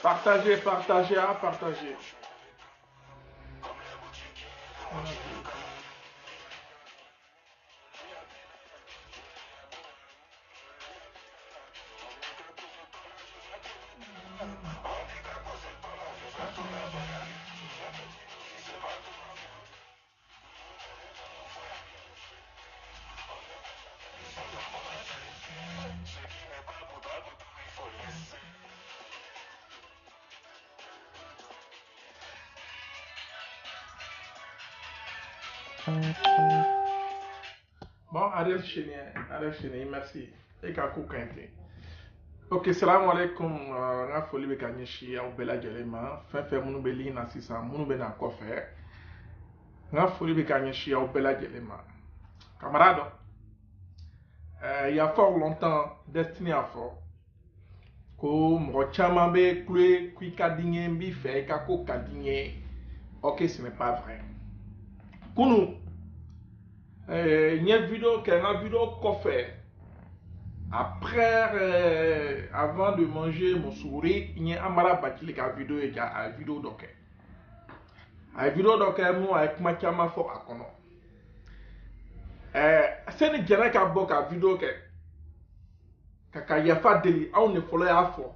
Partagez, partagez, à partager. Bon, Ariel Chénier, merci. Et Kakou Kente. Ok, salam alaikum. Nga foli be kanyeshi au bela gelema. Fefe munu be lina sisa munu be na kofe. Nga foli be kanyeshi au bela gelema. Camarade, il y a fort longtemps, Destiny a fort. Ko mɔgɔ caman bɛ kule k'i ka di n ye n b'i fɛ i ka ko ka di n ye. Ok, ce n'est pas vrai. Kunu, n ye vidéo kɛ n ka vidéo kɔfɛ. Après, avant de manger mon sourire, il y a Amara Bakili qui a vidéo et qui a vidéo d'ok. A vidéo d'ok, moi avec ma chama fo akono. C'est une gêne qui a beaucoup à vidéo que kaka yafa deli, on ne follow à fond.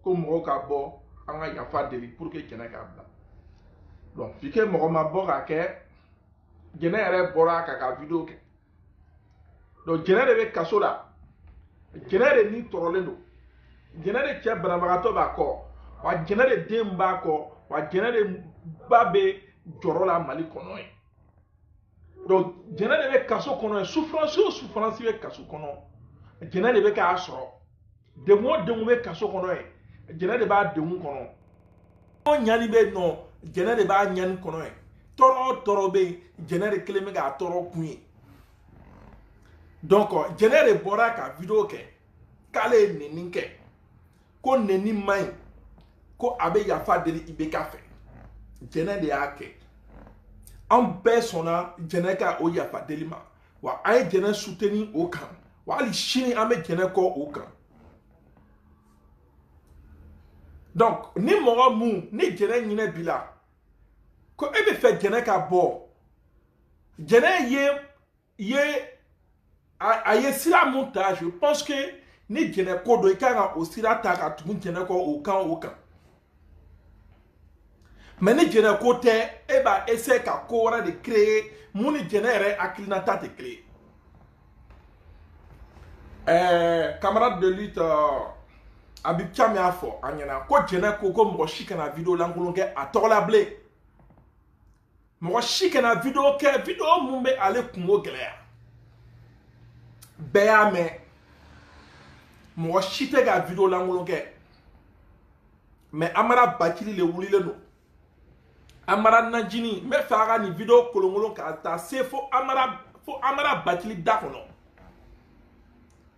Comme moi qui a beaucoup, on a yafa deli pour que gêne qui a bla. Donc, si que moi ma beaucoup à que gêne est bora kaka vidéo que. Donc gêne devait casser là. Jɛnɛ de ni tɔrɔlen don jɛnɛ de cɛ banabagatɔ b'a kɔ wa jɛnɛ de den b'a kɔ wa jɛnɛ de ba bɛ jɔrɔ la Mali kɔnɔ ye donc jɛnɛ de bɛ kaso kɔnɔ ye souffrance o souffrance bɛ kaso kɔnɔ jɛnɛ de bɛ k'a sɔrɔ degun o degun bɛ kaso kɔnɔ ye jɛnɛ de b'a degun kɔnɔ o ɲani bɛ nɔ jɛnɛ de b'a ɲani kɔnɔ ye tɔɔrɔ o tɔɔrɔ bɛ yen jɛnɛ de kelen bɛ k'a tɔɔrɔ kun ye. Donc, jɛnɛ de bɔra ka vidéo kɛ k'ale ye nɛni kɛ ko nɛni man ɲi ko a bɛ yafa deli IBK fɛ jɛnɛ de y'a kɛ an bɛɛ sɔnna jɛnɛ ka o yafa deli ma wa an ye jɛnɛ soutenir o kan wa hali sini an bɛ jɛnɛ kɔ o kan donc ni mɔgɔ mun ni jɛnɛ ɲinɛ b'i la ko e bɛ fɛ jɛnɛ ka bɔ jɛnɛ ye a ye sira mun ta je pense que ni jɛnɛ ko do i kan ka o sira ta ka tugu jɛnɛ kɔ o kan mais ni jɛnɛ ko tɛ e b'a essayer ka ko wɛrɛ de créer mun ni jɛnɛ yɛrɛ hakilinata tɛ kelen ye camarade de lutte Habib Thiam y'a fɔ a ɲɛna ko jɛnɛ ko mɔgɔ si kana vidéo lankolon kɛ a tɔgɔ la bilen mɔgɔ si kana vidéo kɛ vidéo mun bɛ ale kungo gɛlɛya bɛɛ y'a mɛn mɔgɔ si tɛ ka vidéo lankolon kɛ mais Amara Bakili le wulilen don Amara Najini n bɛ fɛ a ka nin vidéo kolonkolon ka taa se fo Amara Bakili da kɔnɔ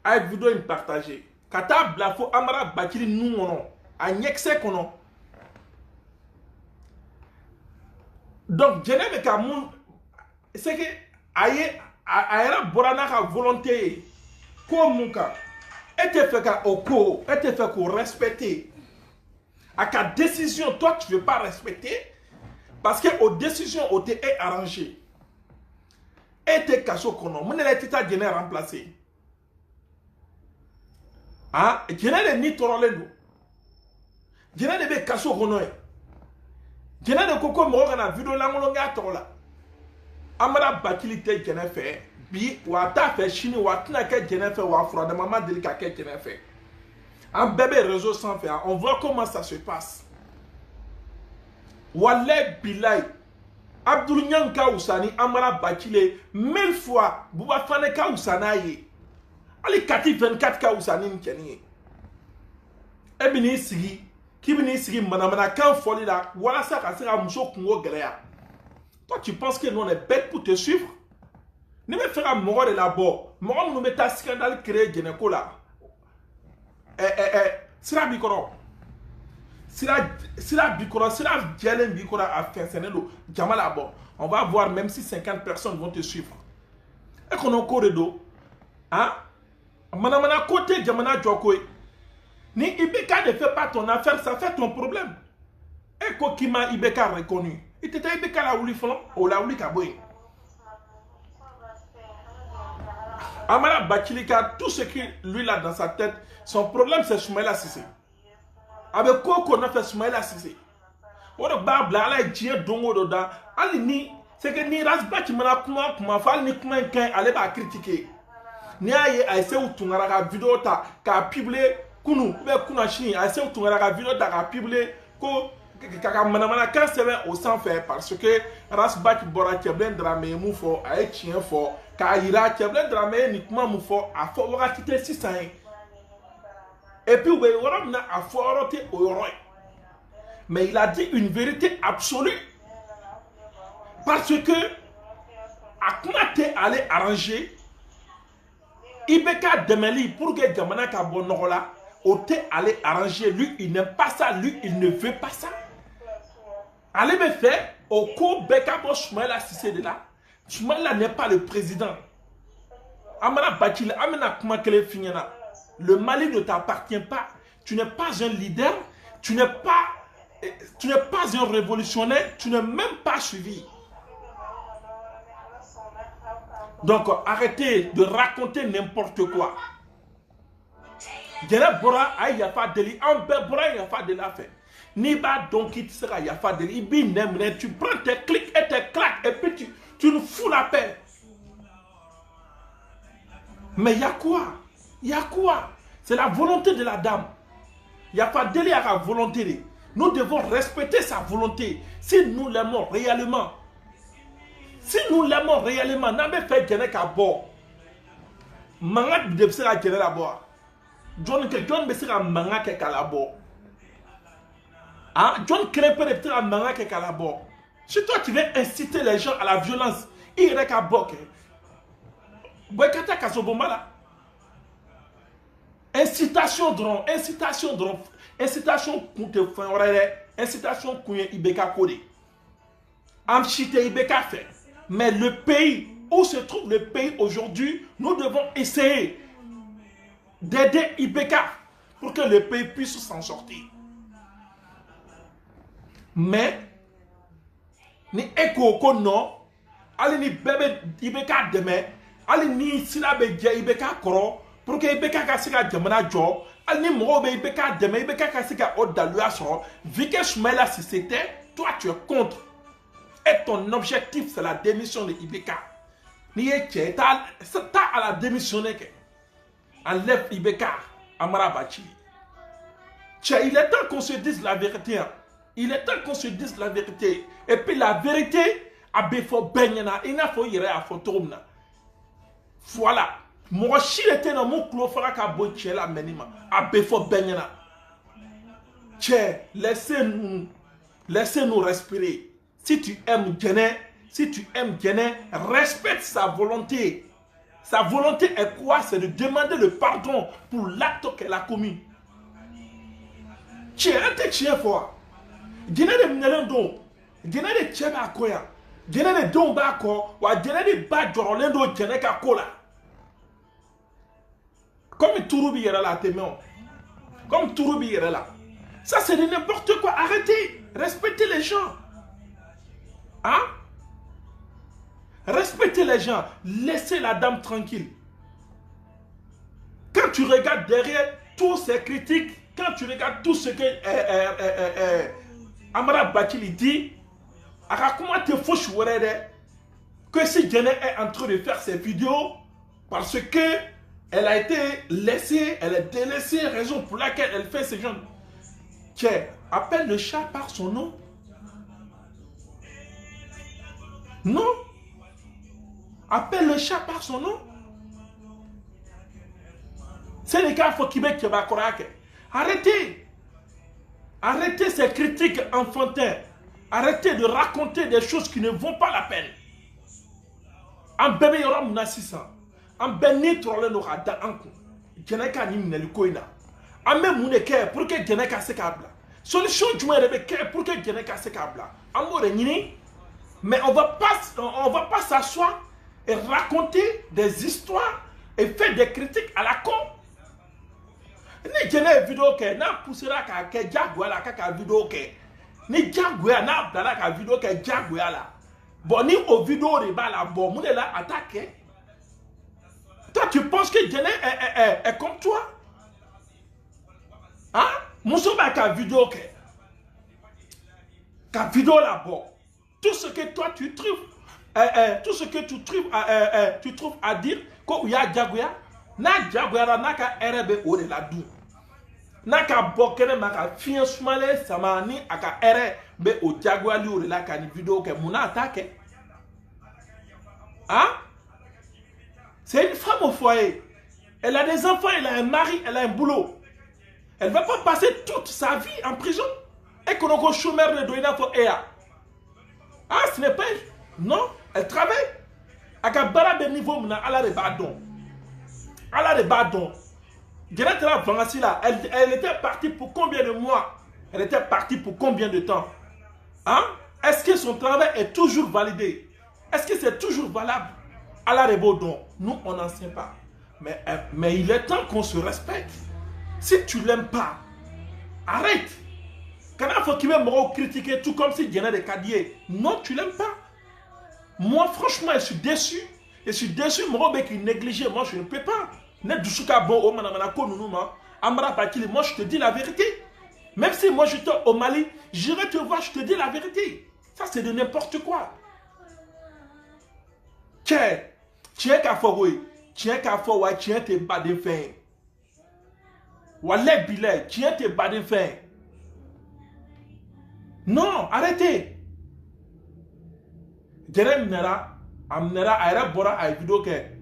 a ye vidéo in partager ka taa bila fo Amara Bakili nun kɔnɔ a ɲɛkisɛ kɔnɔ donc jɛnɛ bɛ ka mun c'est que a yɛrɛ bɔra n'a ka volonté ye ko mun kan e tɛ fɛ ka o ko e tɛ fɛ k'o respecter a ka décision toi tu veux pas respecter parce que o décision o tɛ e arranger e tɛ kaso kɔnɔ mun yɛrɛ tɛ taa jɛnɛ remplacer ah jɛnɛ de ni tɔɔrɔlen don jɛnɛ de bɛ kaso kɔnɔ ye jɛnɛ de ko mɔgɔ kana vidéo lankolon kɛ a tɔgɔ la Amara Bakili tɛ jɛnɛ fɛ bi wa a t'a fɛ sini wa a tɛna kɛ jɛnɛ fɛ wa furadama ma deli ka kɛ jɛnɛ fɛ an bɛɛ bɛ réseau sanfɛ on voit comment ça se passe Wallah Bilay. Abdoul Nyanka Oussani, Amara Bakile, 1000 fois, Bouba Faneka Oussanaye. Ali Kati 24 ka Oussani Nkeni. Ebini Sigi, Kibini Sigi, Manamana, quand folie là, voilà ça, ça sera Mousso Kongo Gréa. Toi, tu penses que nous on est bêtes pour te suivre? Ne me fera mort de là-bas. Moi, nous mettons un scandale créé Généco là. Sira Bikoro. Sira Bikoro, Sira Djelen Bikoro a fait Sénélo. Djama là-bas. On va voir même si 50 personnes vont te suivre. Et qu'on a encore de dos. Hein? Manamana côté Djamana Djokoy. Ni Ibeka ne fait pas ton affaire, ça fait ton problème. Et Kokima Ibeka reconnu. Il était Ibeka la ouli flan, ou la ouli kaboy. Amara Bakilika, tout ce qui lui là dans sa tête, son problème c'est Soumaïla Sissé. Avec quoi qu'on a fait Soumaïla Sissé. On a babla, ala djie dongo doda, ali ni, c'est que ni rasba qui m'a kuma fal ni kuma qu'un allait pas critiquer. Ni aye a essayé ou tungara vidéo ta, ka publié, kunu, be kuna chini, a essayé ou tungara vidéo ta, ka publié, ko, kaka manamana quand c'est au sang fait, parce que rasba qui bora qui blende drame moufo, a chien fort. Kaira Tcheblen Drame uniquement Moufo a fort quitter 600. Et puis on a fort au roi. Mais il a dit une vérité absolue. Parce que Akunate allait arranger Ibeka Demeli pour que Djamana Kabonorola Ote allait arranger. Lui, il n'aime pas ça. Lui, il ne veut pas ça. Allez me faire au cours Beka Boshmaïla Sissé de là. Soumaïla n'est pas le président. Amana Bakile, Amana Kumakele Finyana. Le Mali ne t'appartient pas. Tu n'es pas un leader. Tu n'es pas un révolutionnaire. Tu n'es même pas suivi. Donc arrêtez de raconter n'importe quoi. Djena Bora a Yafa Deli. Ambe Bora Yafa Deli a fait. Niba donc il sera Yafa Deli. Tu prends tes clics et tes claques et puis tu nous fous la paix. Mais il y a quoi? Il y a quoi? C'est la volonté de la dame. Il n'y a pas de délai à la volonté. Nous devons respecter sa volonté. Si nous l'aimons réellement. Si nous l'aimons réellement, n'avons pas fait Djenek à bord. Manga de sera Djenek à bord. John Bessera Manga Kek à la bord. John Crépé de sera Manga Kek à la bord. Si toi tu veux inciter les gens à la violence, il y a qu'à bok. Incitation drone, incitation drone, incitation contre incitation contre Ibeka Kode. Amchite Ibeka fait. Mais le pays, où se trouve le pays aujourd'hui, nous devons essayer d'aider Ibeka pour que le pays puisse s'en sortir. Mais ni eko ko non ali ni bebe Ibeka deme ali ni sinabe je Ibeka koro pour que Ibeka ka sika jamana jo ali ni mo be Ibeka deme Ibeka ka sika odalua so vike Soumaïla si c'était toi tu es contre et ton objectif c'est la démission de Ibeka ni eche ta à la démissionner que enlève Ibeka Amara Bakile. Il est temps qu'on se dise la vérité. Il est temps qu'on se dise la vérité. Et puis la vérité, il n'a pas y à photo. Voilà. Moi, si j'étais dans mon clos, il faut que je la menima. Abefo benyana. Laissez-nous respirer. Si tu aimes Djené, respecte sa volonté. Sa volonté est quoi? C'est de demander le pardon pour l'acte qu'elle a commis. Tu es un chien fort. Djené de Mnelendo, Djené de Tcheba Koya, Djené de Dombako, ou Djené de Badjorolendo, Djené Kakola. Comme Touroubi est là, comme Touroubi est là. Ça, c'est de n'importe quoi. Arrêtez. Respectez les gens. Hein? Respectez les gens. Laissez la dame tranquille. Quand tu regardes derrière tous ces critiques, quand tu regardes tout ce que Amara Bakile dit, comment te faut que si Djené est en train de faire ses vidéos parce que elle a été laissée, elle est délaissée, raison pour laquelle elle fait ce genre. Tiens, appelle le chat par son nom. Non. Appelle le chat par son nom. C'est le cas qui va arrêtez. Arrêtez ces critiques enfantins. Arrêtez de raconter des choses qui ne vont pas la peine. Un bébé aura mon assistant. Un bébé trollé n'aura d'un coup. Geneka ni mineli koina. Un même mouneke pour que Geneka se câble. Solution du moins pour que Geneka se câble. Amour et mais on va pas s'asseoir et raconter des histoires et faire des critiques à la con. Ni jene vidéo ke na poussera ka ke jagwa la ka vidéo ke ni jagwa na abdala ka vidéo ke jagwa la bon ni au vidéo de ba la bon mon là attaquer. Toi tu penses que jene est comme toi? Hein? Muso ba ka vidéo ke ka vidéo la bon tout ce que toi tu trouves tout ce que tu trouves à dire ko ya jagwa na jagwa na ka RB o de la dou na ka bokene maka fien smale samani aka ere be o jagwa li o de la ka ni vidéo ke muna attaque. Hein? C'est une femme au foyer. Elle a des enfants, elle a un mari, elle a un boulot. Elle ne va pas passer toute sa vie en prison. Et qu'on a un chômeur de doina pour ea. Ah, ce n'est pas... Non, elle travaille. Aka bara de niveau muna ala de badon. Ala de badon. Elle était partie pour combien de mois? Elle était partie pour combien de temps? Hein? Est-ce que son travail est toujours validé? Est-ce que c'est toujours valable? À la Rebodon, nous on n'en sait pas. Mais il est temps qu'on se respecte. Si tu ne l'aimes pas, arrête. Quand il faut qu'il me critiquer tout comme si il y en a des caddiers. Non, tu ne l'aimes pas. Moi, franchement, je suis déçu. Je suis déçu, moi, qui négligé. Moi, je ne peux pas. Moi, je te dis la vérité. Même si moi, j'étais au Mali, j'irai te voir, je te dis la vérité. Ça, c'est de n'importe quoi. Tiens, qu'à fouiller. Tiens, qu'à fouiller. Tiens, t'es bas de fin. Wallet billet. Tiens, t'es bas de fin. Non, arrêtez. Jerem Nera, Amnera, Aira Bora, a vidéo que.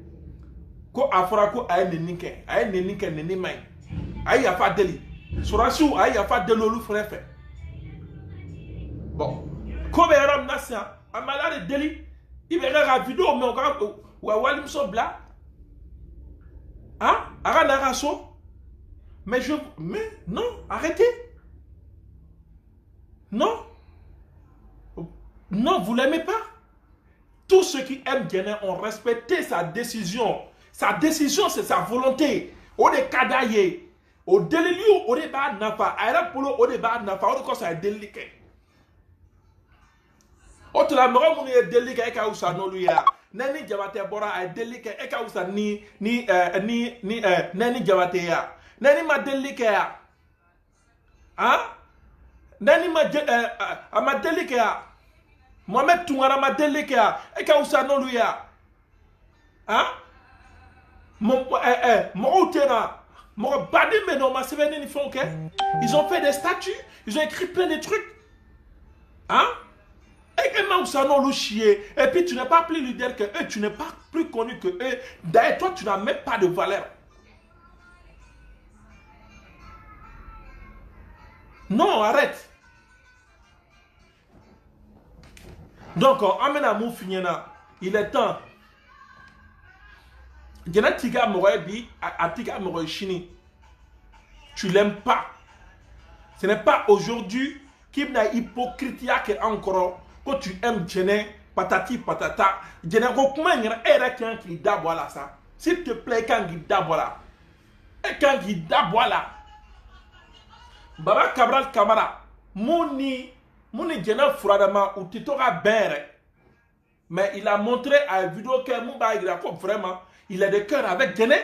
Ko afra ko ay neninke nenimay ay ya fa deli surasu ay ya fa delolu frefe bon ko be ram nasia amala de deli ibe ga vidéo mais on wa walim so bla hein ara na raso mais non arrêtez non vous l'aimez pas. Tous ceux qui aiment Djené ont respecté sa décision. Sa décision, c'est sa volonté. O de kadaye. O deliliu, o de ba nafa. Aira polo, o de ba nafa. O de quoi ça est délicat. O te la mera mouni est délicat. Eka ousa no luya. Neni jabate bora est délicat. Eka ousa neni jabate ya. Neni ma délicat ya. Hein? Neni ma délicat ya. Mohamed Toungara ma délicat. Eka ousa no luya. Hein? Ils ont fait des statues, ils ont écrit plein de trucs. Hein? Et puis tu n'es pas plus leader que eux, tu n'es pas plus connu que eux. D'ailleurs, toi, tu n'as même pas de valeur. Non, arrête. Donc, Amena Moufinena, il est temps. Tu l'aimes pas. Ce n'est pas aujourd'hui qu'il y a hypocrisie que encore quand tu aimes Djené, patati patata. Djené, comment il y a quelqu'un qui d'abord ça? S'il te plaît, quand il d'abord et quand il d'abord Baba Cabral Camara, Mouni Djené Fouradama ou Titora Bere. Mais il a montré à une vidéo que Mouba vraiment. Il a des cœurs avec Djené.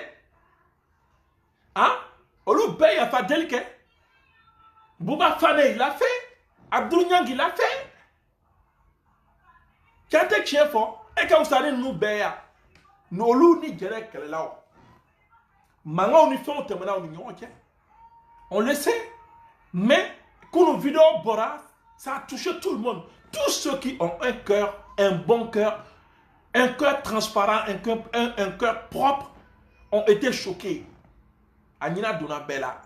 Hein? Olu Bey a fait délicat. Bouba Fane, il l'a fait. Abdou Nyang, il l'a fait. Quand tu es chien fort, et quand vous allez nous Beya, nous loups ni Djené qu'elle est là. Maintenant, on y fait un témoignage, on le sait. Mais, quand nos vidéos Bora, ça a touché tout le monde. Tous ceux qui ont un cœur un bon cœur, un cœur transparent, un cœur propre, ont été choqués. Agnina Donabella.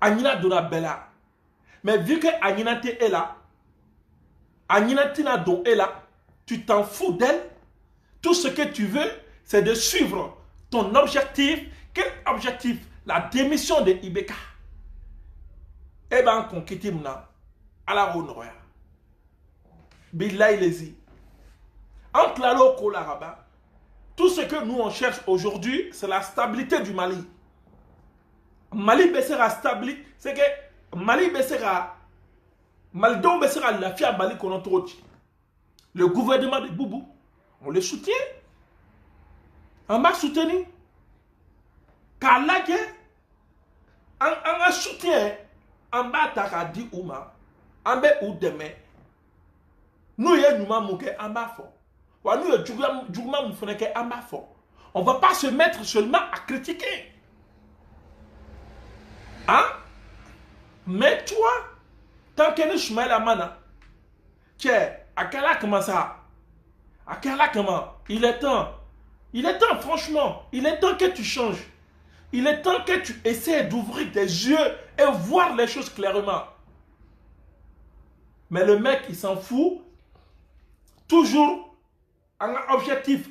Agnina Donabella. Mais vu que Agnina est là, Agnina Tina Don est là, tu t'en fous d'elle. Tout ce que tu veux, c'est de suivre ton objectif. Quel objectif? La démission de Ibeka. Eh bien, on quitte maintenant. À la Ronoya. Billahi lezi. Entre la loco et la rabat, tout ce que nous on cherche aujourd'hui, c'est la stabilité du Mali. Mali sera stable, c'est que Mali sera Maldon sera la fia Mali qu'on a. Le gouvernement de Boubou, on le soutient. On m'a soutenu. Car là, on a soutien. On va t'arrêter ou ma. On va ou demain. Nous, y a nous manqué en bas fort. On ne va pas se mettre seulement à critiquer. Hein? Mais toi, tant que nous sommes là, mana, tiens, à quel âge comment ça? À quel âge comment? Il est temps, franchement, il est temps que tu changes. Il est temps que tu essaies d'ouvrir tes yeux et voir les choses clairement. Mais le mec, il s'en fout. Toujours un objectif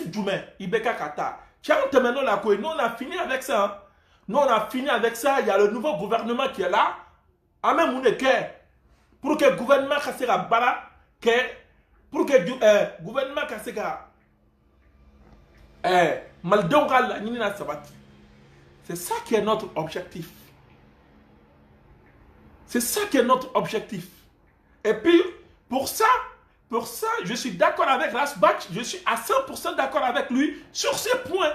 d'humain. Ibeka Kata. Tiens, maintenant la couille. Nous, on a fini avec ça. Hein. Nous, on a fini avec ça. Il y a le nouveau gouvernement qui est là. Ah, même on est que pour que le gouvernement Kassera Bala, pour que le gouvernement Kassera Maldongal, Nina Sabati. C'est ça qui est notre objectif. C'est ça qui est notre objectif. Et puis, pour ça, je suis d'accord avec Rasbach, je suis à 100% d'accord avec lui sur ces points.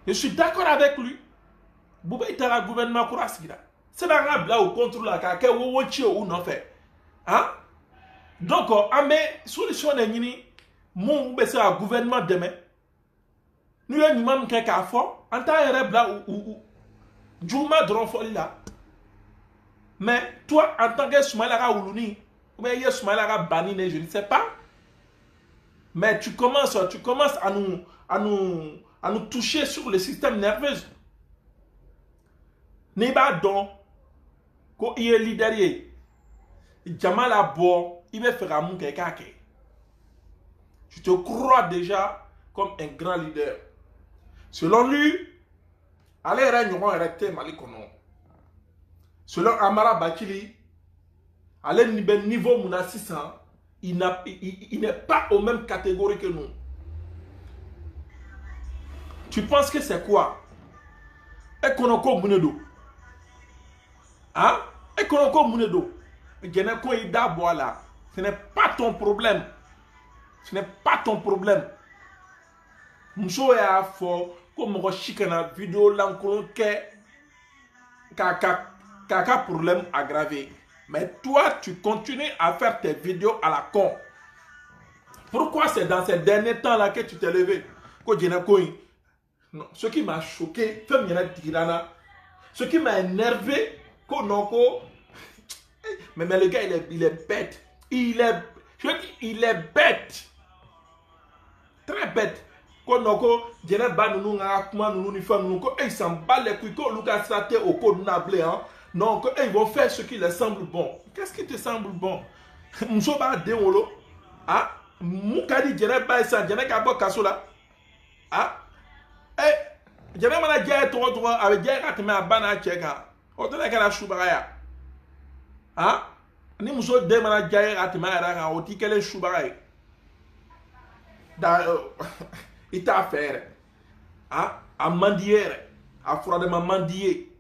Je suis d'accord avec lui. Bouba itara gouvernement Kourasgira. C'est dans la bla ou contre la kake ou wochi ou non fait. Hein? Donc, amé solution n'est ni mon bese à gouvernement demain. Nous y a ni même quelqu'un fort. En tant que bla ou Djouma Dronfoli là. Mais toi, en tant que Soumaïlara Oulouni, ou bien Soumaïlara Banine, je ne sais pas. Mais tu commences à nous toucher sur le système nerveux. Neba don, quand il est leader, Jamal Abo, il va faire un mou quelqu'un. Tu te crois déjà comme un grand leader. Selon lui, allez régner arrêter Malikono. Selon Amara Bakili, à leur niveau Mouna600, il n'est pas aux mêmes catégories que nous. Tu penses que c'est quoi? Ekonoko Mounedo. Hein? Ekonoko Mounedo. Geneko Ida Boala. Ce n'est pas ton problème. Ce n'est pas ton problème. Mousso ya fo comme rochikana vidéo l'encolon Kaka problème aggravé. Mais toi, tu continues à faire tes vidéos à la con. Pourquoi c'est dans ces derniers temps-là que tu t'es levé? Non, ce qui m'a choqué, ce qui m'a énervé, mais le gars, il est bête. Il est bête. Très bête. Il s'en bat les couilles. Non, ils vont faire ce qui leur semble bon. Qu'est-ce qui te semble bon? Mousoba Deolo. Ah, Moukadi Djene Baïsa, Djene Kabo Kasola. Ah, eh, Djene Mana Djene Toro avec Djene Ratme Abana Tcheka. Otele Kala Choubaraya. Ah, ni Mousso Demana Djene Ratme Abana Oti Kele Choubaraya. Il t'a fait. Ah, à mendier. À froidement mendier.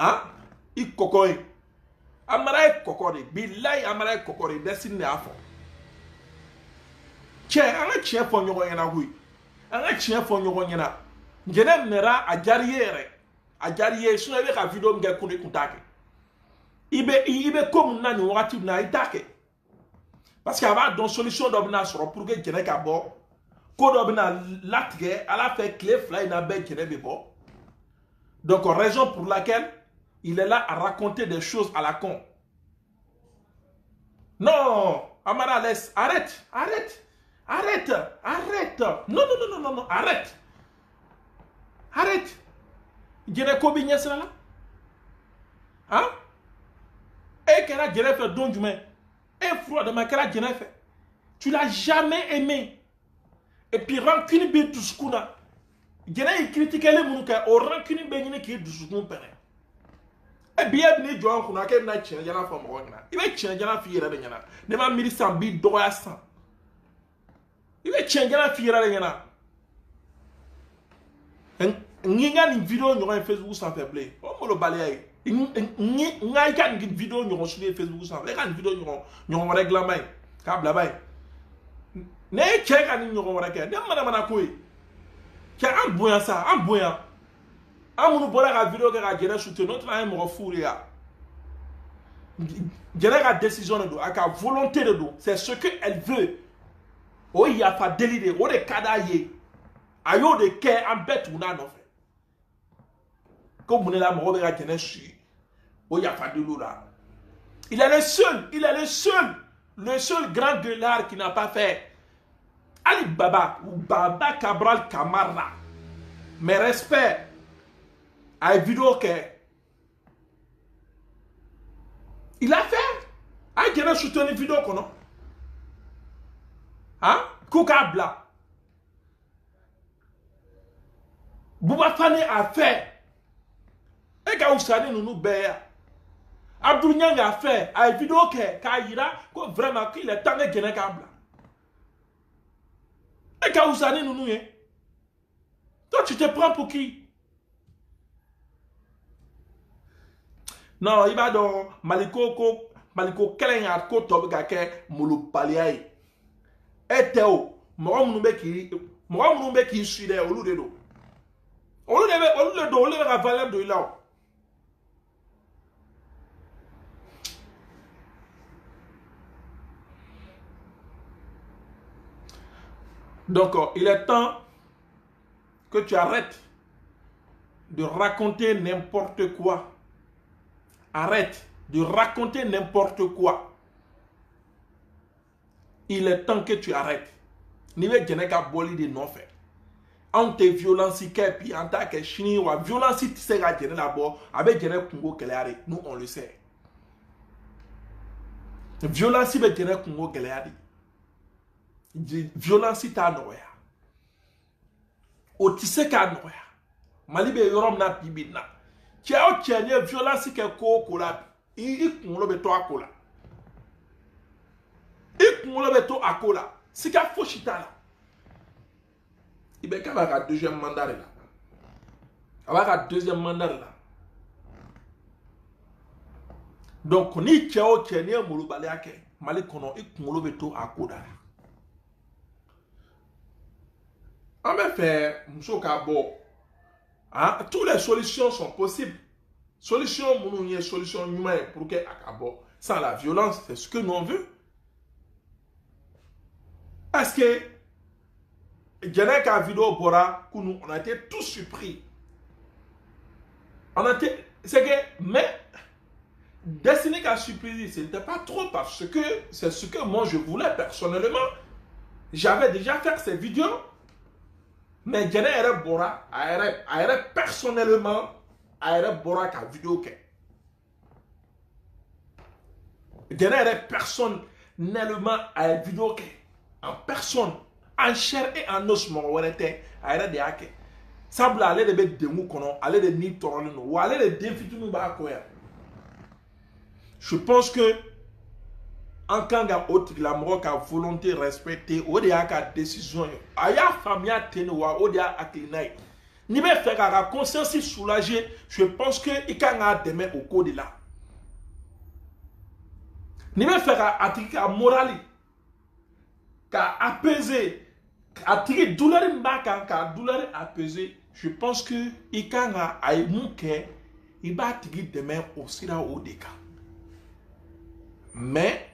Hein? Il cocoye. Amara kokori. Billahi amara kokori. Destiny afo. Tiens, un chien font yon yana hui. Un chien font yon yana. Ngenem nera a jariere. A jariere. Si on avait la vidéo m'gé koune koutake. Ibe comme nani wakati na itake. Parce qu'il y a une solution d'obna sur pour que Djene Kabo. Ko d'obna latge. À la fait clé fly na ben Djene Bebo. Donc, raison pour laquelle il est là à raconter des choses à la con. Non, Amara, laisse. Arrête. Arrête. Arrête. Arrête. Non, non, non, non, non, non. Arrête. Arrête. Jere ko bi nyesra la. Hein? Et qu'elle a jere fait don du main. Et froid de ma qu'elle a jere fait. Tu l'as jamais aimé. Et puis rancune bi tout ce qu'on a. Jere il critique les mouka au rancune bi ni qui du ce qu'on père. Et bien ni jo qu'on a que na chien jana fam ro na. Il va chien jana fi yera de nyana. Ne ma miri sam bi do ya san. Il va chien jana fi yera de nyana. Nginga ni vidéo sur Facebook sans faible. On me le balaye. Ngai kan une vidéo sur Facebook sans faible. Kan vidéo sur règlement. Kabla bay. Ne check ani sur règlement. Ne mana koy. Ki an boyan ça, an boyan. An munu bola ka vidéo ka jere soutenir notre na mo fouri ya. Jere ka décision de do, aka volonté de do. C'est ce que elle veut. O ya fa délire, o de kadaye. Ayo de ke en bête ou na no fait. Comme on est là, mon Robert Keneshi, il est le seul grand gueulard qui n'a pas fait Ali Baba ou Baba Cabral Camara. Mes respects à une vidéo que il a fait. Ah, il a soutenu une vidéo qu'on a. Hein? Koukabla. Bouba Fane a fait. Et quand vous savez, nous béa. Abdou Nyang a fait une vidéo que vraiment qu'il est temps de gagner câble. Et quand vous savez, nous toi, tu te prends pour qui? Non, il va dans Maliko Kelenga Koto Gake Moulou Paliaï. Et Théo, moi, mon qui suis là au lieu de l'eau. Au lieu de l'eau, la valeur de là. Donc, il est temps que tu arrêtes de raconter n'importe quoi. Arrête de raconter n'importe quoi. Il est temps que tu arrêtes. Nive Geneka Boli de non fait. En te violence puis en tant que chini ou violence tu sais à Gené d'abord avec Gené Congo Kelari. Nous on le sait. Violence be Gené Congo Kelari. Violence ta noya. O tise ka noya. Mali be yorom na bibina. Ki a o tienye violence ke ko kola. I kunlo be to akola. I kunlo be to akola. Si ka foshita la. Il be ka ba deuxième mandat là. Aba deuxième mandat là. Donc ni tiao tienye mulu bale ake. Mali kono i kunlo be to akoda. En fait, toutes les solutions sont possibles. Solution humaine pour que sans la violence, c'est ce que nous veut. Parce que vidéo Bora, on a été tous surpris. C'est que, mais destiné qu'à surprise, ce n'était pas trop parce que c'est ce que moi je voulais personnellement. J'avais déjà fait ces vidéos. Mais je n'ai Bora, personnellement, Bora ka vidéo ke. Je n'ai personnellement à vidéo ke. En personne, en chair et en os, mon ouarete, de ake. Sable aller de bête de mou konon, aller de ni torolino, ou aller de défitunu ba koya. Je pense que en kanga autre la Maroc a volonté respecter o de aka décision aya famia tenwa o de aklinai ni be faire la conscience soulagée. Je pense que ikanga demain au cours de là ni be faire atika morali ka apaiser atiki douleur mbaka ka douleur apaiser. Je pense que ikanga ay muke iba tiki demain au sira o de ka. Mais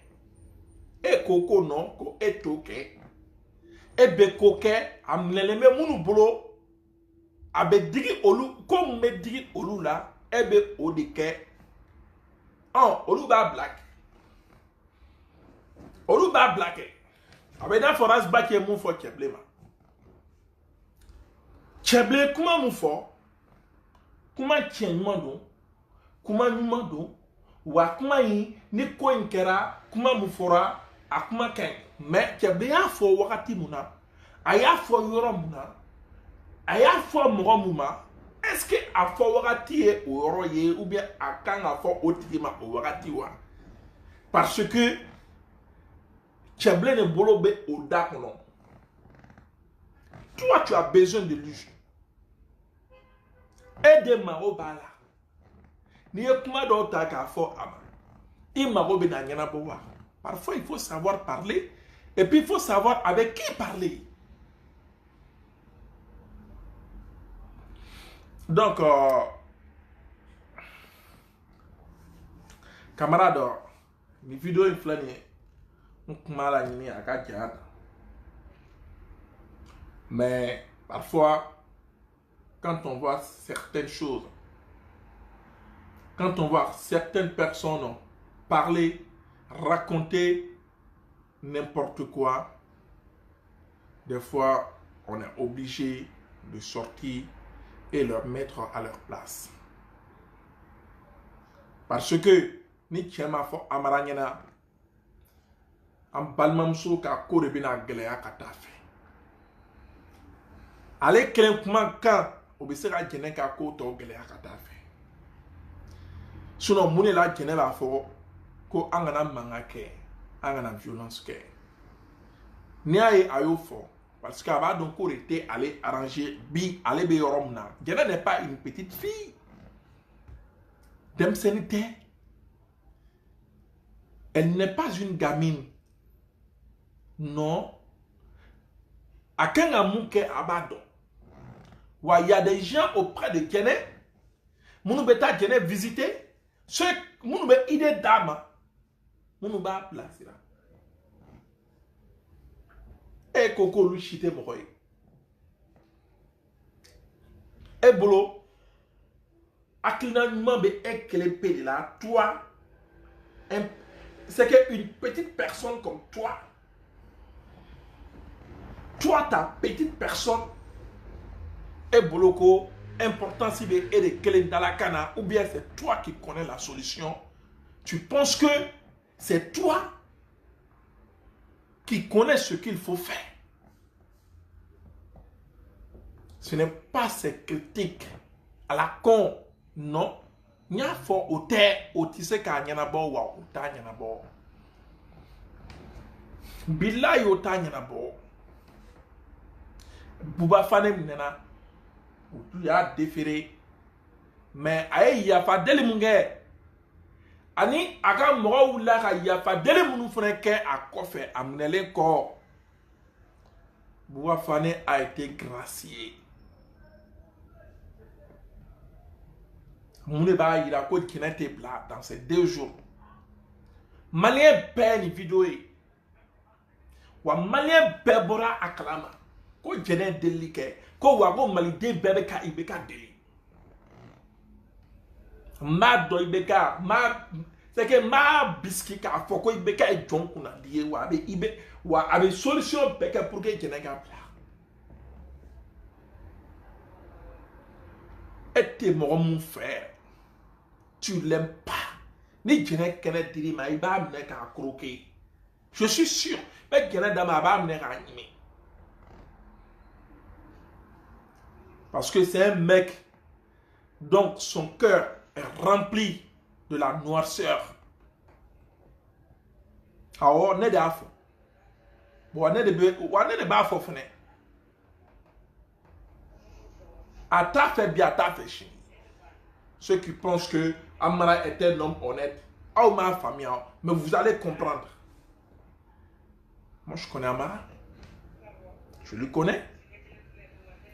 e koko non ko etoke e be koke amleleme munu bolo abe digi olu ko me digi olu la e be odike olu ba black ba blaqué. Avec un forage baké mon fort Cheble ma. Cheble comment mon fort? Comment tient mando? Comment mando? Wa comment yi ni ko inkera comment mon fora a comment ken. Mais Cheble a fo wakati muna. Aya fo yoro muna. Aya fo mo muma. Est-ce que a fo wakati e yoro ye ou bien a kan a fo otima o wakati wa? Parce que Cheble ne bolobe au dakono. Toi, tu as besoin de lui. Aide-moi au bala. Ni ekuma do ta ka fo ama. Il m'a robe na nyana bowa. Parfois, il faut savoir parler et puis il faut savoir avec qui parler. Donc, camarades, mes vidéos inflanées. Mais parfois, quand on voit certaines choses, quand on voit certaines personnes parler, raconter n'importe quoi, des fois, on est obligé de sortir et leur mettre à leur place. Parce que, ni tchema fo amaranyena, en balmamso ka kore bina gelea katafe. Ale kelen kuma kan obisera jene ka ko to gelea katafe. Sinon mune la jene ba fo ko angana mangake, angana violence ke. Ni aye ayo fo parce qu'ava donc été allé arranger bi ale be yoromna. Jene n'est pas une petite fille. Demsenite. Elle n'est pas une gamine. Non. À quel moment abado? Il y a des gens auprès de Kene. Mounou beta Kene visiter. Ceux mounou be idée d'âme. Mounou ba place là. Et Koko lui chite mokoy. Et bolo. Akinanement be ekele pede là. Toi. C'est qu'une petite personne comme toi. Toi, ta petite personne est boloko, important si et de kelen dans la cana, ou bien c'est toi qui connais la solution. Tu penses que c'est toi qui connais ce qu'il faut faire. Ce n'est pas ces critiques à la con, non. Il y a fort au terre, au tisse ka nyanabo wa au ta nyanabo. Bila yo ta nyanabo. Bouba Fanem nena tu as déféré mais aye yafa deli munge ani aga mo wula ka yafa deli munu fene ke akofe amnele ko Bouba Fane a été gracié mune ba ira ko kinete bla dans ces 2 jours malien peine vidéo wa malien bebora aklama ko jene delike ko wago malide bebe ka ibeka deli ma do ibeka ma c'est que ma biski ka foko ibeka e jonku na die wa be ibe wa avec solution beka pour que jene ga pla et tes mon frère tu l'aimes pas ni jene kene diri ma iba mne ka croquer je suis sûr mais jene dama ba mne ka animer. Parce que c'est un mec dont son cœur est rempli de la noirceur. Alors, on est d'affaires. On est de bafo fene. Ata fait bien, ata fait chien. Ceux qui pensent que Amara est un homme honnête, ou ma famille, mais vous allez comprendre. Moi, je connais Amara. Je le connais.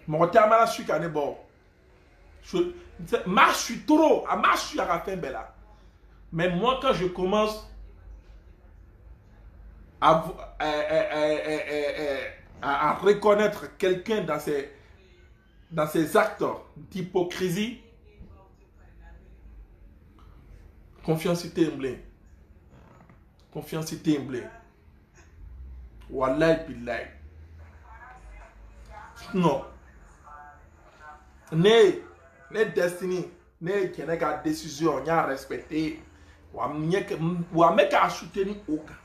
Mon Amara suis qu'à bon. Je suis trop. Je suis à la fin bella. Mais moi, quand je commence à reconnaître quelqu'un dans ses actes d'hypocrisie, confiance est temblée. Confiance est temblée. Wallahi billahi. Non. Ne destiny, ne kene ka décision, nya respecté. Wa me ka soutenir aucun.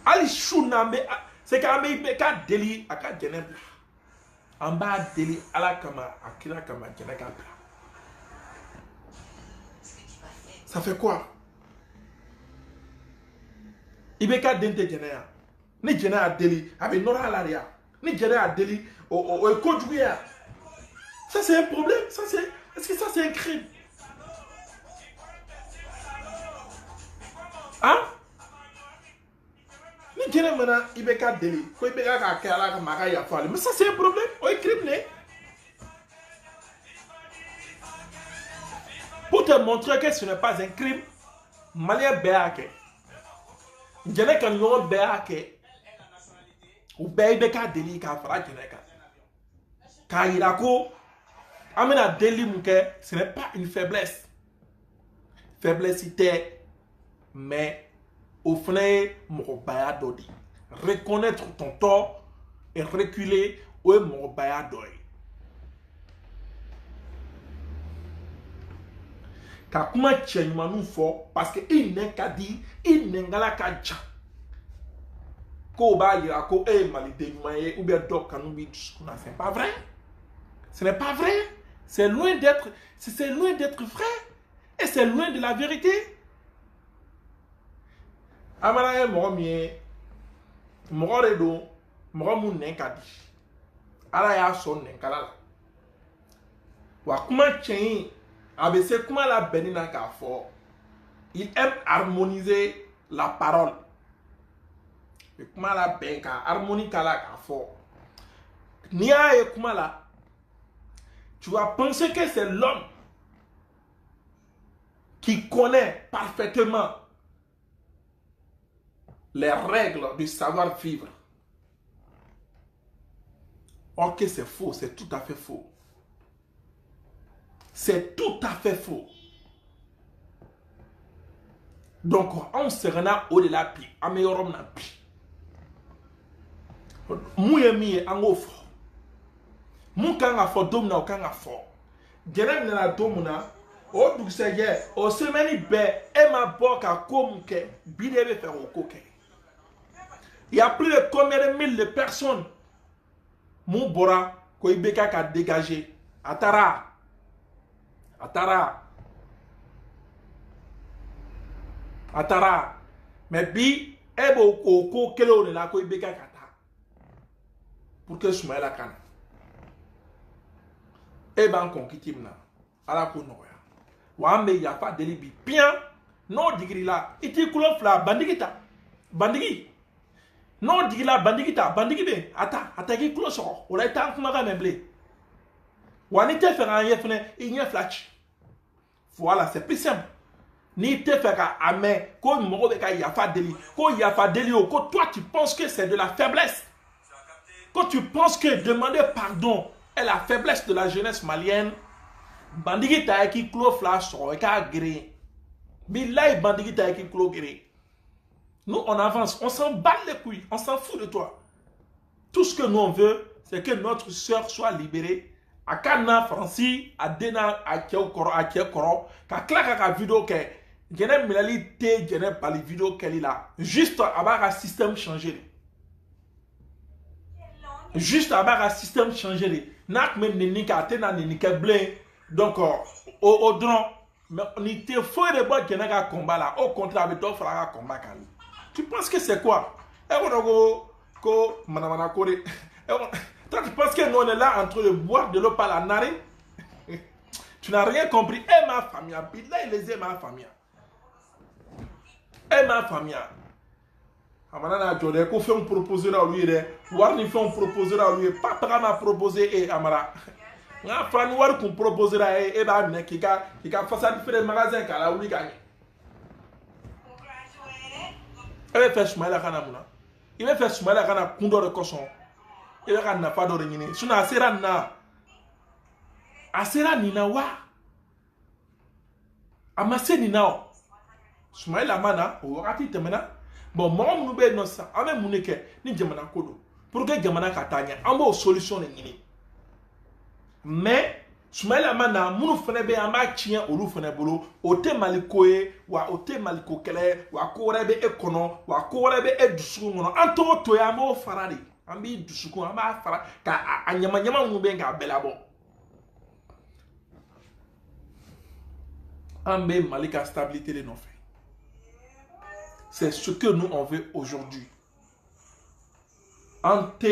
Ali shunambe, c'est quand même ka deli aka jene. Amba deli ala kama akira kama jene ka. Ça fait quoi? Ibeka dente jene ya. Ni jene a deli, avec nora alaria. Ni jene a deli au conjugué. Ça c'est un problème, ça c'est est-ce que ça c'est un crime? Hein? Ni jene mana ibeka deli, ko ibeka ka kala ka maka ya fali. Mais ça c'est un problème, o crime né? Pour te montrer que ce n'est pas un crime, malien béake. Jene kan yon béake. Ou béibeka deli ka fara jene ka. Ka irako amena deli mouke, ce n'est pas une faiblesse. Faiblesse c'était, mais au final, morobaya dodi. Reconnaître ton tort et reculer ou morobaya dodi. Ka kuma tchenyuma nou fort parce que il n'est qu'à dire, il n'est qu'à la kaja. Ko ba irako malide nyumaye ou bien dok kanoubi c'est pas vrai. Ce n'est pas vrai. C'est loin d'être vrai. Et c'est loin de la vérité. Amara moromie mororedo moromu nenkadi. Ala ya son nenkala. Wa kuma chen abese kuma la benina ka fort. Il aime harmoniser la parole. Et kuma la benka harmonie kala ka fort. Nia e kuma la tu vas penser que c'est l'homme qui connaît parfaitement les règles du savoir-vivre. Ok, c'est faux, c'est tout à fait faux. C'est tout à fait faux. Donc, on se rend au-delà de la améliorons la vie. Mouye en offre. Mon kanga fo domna o kanga fo. Genem na domna o dugseye o semeni be e ma boka komke bidebe faire au coquet. Il y a plus de combien de mille de personnes. Mon bora ko ibeka ka dégager. Atara. Mais bi ebo ko kelo ne la ko ibeka kata. Pour que Soumaïla la kana. Et ben conquitimna à la konoya wambe ya fa delibi bien no digri la iti kulo fla bandigita bandigi no digila bandigita bandigi be ata ki kulo so ola ita kuma ga memble wani te faire en yefne igne flash voilà c'est plus simple ni te faire amen ko mo be ka ya fa deli ko ya fa deli o ko toi tu penses que c'est de la faiblesse quand tu penses que demander pardon est la faiblesse de la jeunesse malienne. Bandigita qui clo flash sur et gré. Billahi bandigita qui clo gré. Nous on avance, on s'en bat les couilles, on s'en fout de toi. Tout ce que nous on veut, c'est que notre soeur soit libérée. A Kana Franci, a Dena, a Kiokoro, ka klaka ka vidéo ke. Gene milali te gene pali vidéo qu'elle là. Juste avoir un système changé. Juste avoir un système changé. Nak men nika tena nika blé donc au dron mais ni te faut de boîte qui n'a combat là au contraire avec toi fera combat kan. Tu penses que c'est quoi? Et on ko manamana kore. Toi tu penses que nous on est là en train de boire de l'eau par la narine? Tu n'as rien compris. Et ma famille, là il les aime ma famille. Et ma famille. Amana jode ko fait un proposé à lui de warni fait un proposé à lui pas m'a proposé et amara nga fan war ko proposé à e ba ne ki ka façade faire magasin ka la wuli gagner e fait Soumaïla kana muna il va faire Soumaïla kana kundo de cochon il va kana pas de nyine suna asera nina wa amase nina Soumaïla mana o wakati temena bon mɔgɔ minnu bɛ yen nɔ sisan an bɛ mun de kɛ ni jamana ko don pour que jamana ka taa ɲɛ an b'o solution de ɲini mais Soumaïla Mana minnu fana bɛ yen an b'a tiɲɛ olu fana bolo o tɛ Mali ko ye wa o tɛ Mali ko kɛlɛ wa ko wɛrɛ bɛ e kɔnɔ wa ko wɛrɛ bɛ e dusukun kɔnɔ an t'o to yen an b'o fara de an b'i dusukun an b'a fara ka a ɲama-ɲama minnu bɛ yen k'a bɛɛ labɔ an bɛ Mali ka stabilité de nɔfɛ. C'est ce que nous on veut aujourd'hui. Ante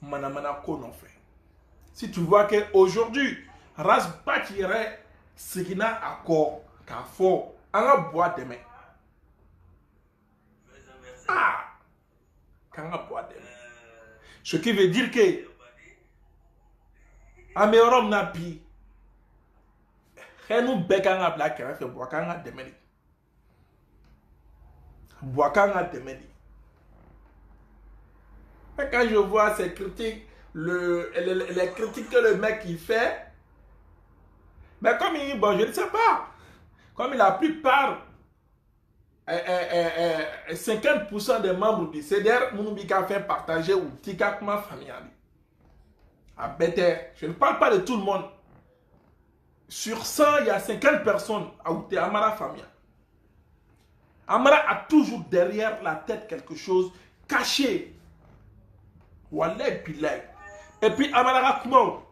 manamana ko non fait. Si tu vois que aujourd'hui Rasbat irait Sigina accord car fort en a bois demain. Ah, quand a bois demain. Ce qui veut dire que Améorom n'a pi. Nous bécanga black fait bois quand a demain. Boakanga Temeli. Quand je vois ces critiques, les critiques que le mec il fait, mais comme il bon, je ne sais pas, comme la plupart, 50% des membres du CDR, Mounubika fait partager ou Tika Kuma familial. Je ne parle pas de tout le monde. Sur 100, il y a 50 personnes à Outé Amara familial. Amara a toujours derrière la tête quelque chose caché. Wallah bilay. Et puis Amara comment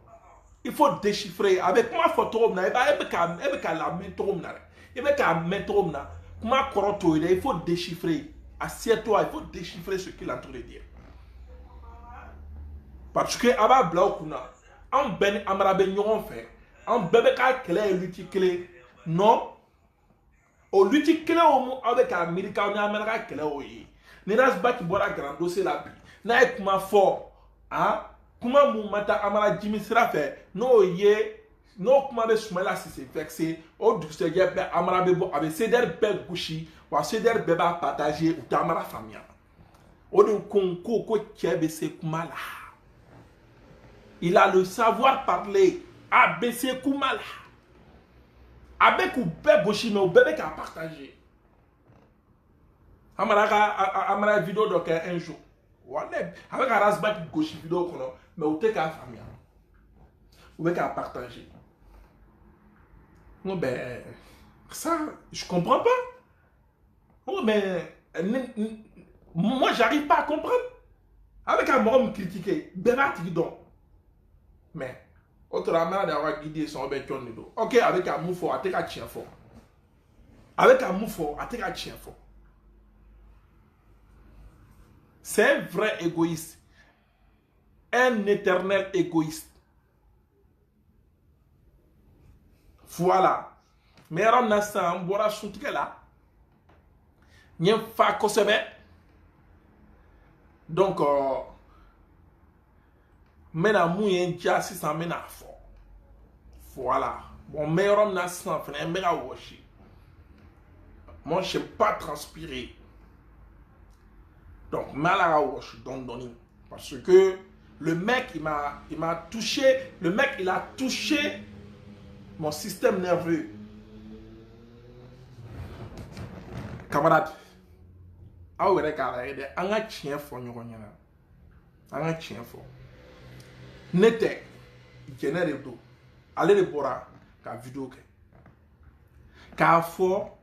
il faut déchiffrer avec moi photo na il faut déchiffrer. Assieds-toi, il faut déchiffrer ce qu'il est en train de dire. Parce que Aba Blaokuna, en ben Amara ben yon fait, en bébé clé l'utilité non. O lutti kele o mu avec America ni America kele o yi ni Rasbat bora grand dossier la bi na e kuma fort ah kuma mu mata amara Jimmy sira fe no ye no kuma be Soumaïla Cissé vexé o du se ye be amara be bo avec CDR be gushi wa CDR be ba partager ou tamara famia o de konko ko tiebe se kuma la il a le savoir parler ABC kuma la avec ou bébé gauchi mais ou bébé qui a partagé. Amara vidéo donc un jour. Avec un rasbat gauchi vidéo mais ou t'es qu'à famille. Ou bébé qui a partagé. Non ben ça je comprends pas. Oh mais moi j'arrive pas à comprendre. Avec un mot me critiquer, bébé tu donc. Mais autre la d'avoir guidé son béton de dos. Ok, avec un moufo, à t'es chien fort. Avec un moufo, à t'es chien fort. C'est un vrai égoïste. Un éternel égoïste. Voilà. Mais on a ça, on boit son truc là. N'y fa kosebe. Donc, mena mouyen dia 600 mena fort. Voilà. Mon meilleur homme n'a sans fin, un mega washi. Moi, je n'aime pas transpirer. Donc, mal à wash, donc parce que le mec, il m'a touché. Le mec, il a touché mon système nerveux. Camarade, ah ouais, regarde, on a chien fort, on a chien fort. N'était, il y a des dos. Allez le bora, ka vidéo ke. Ka fort,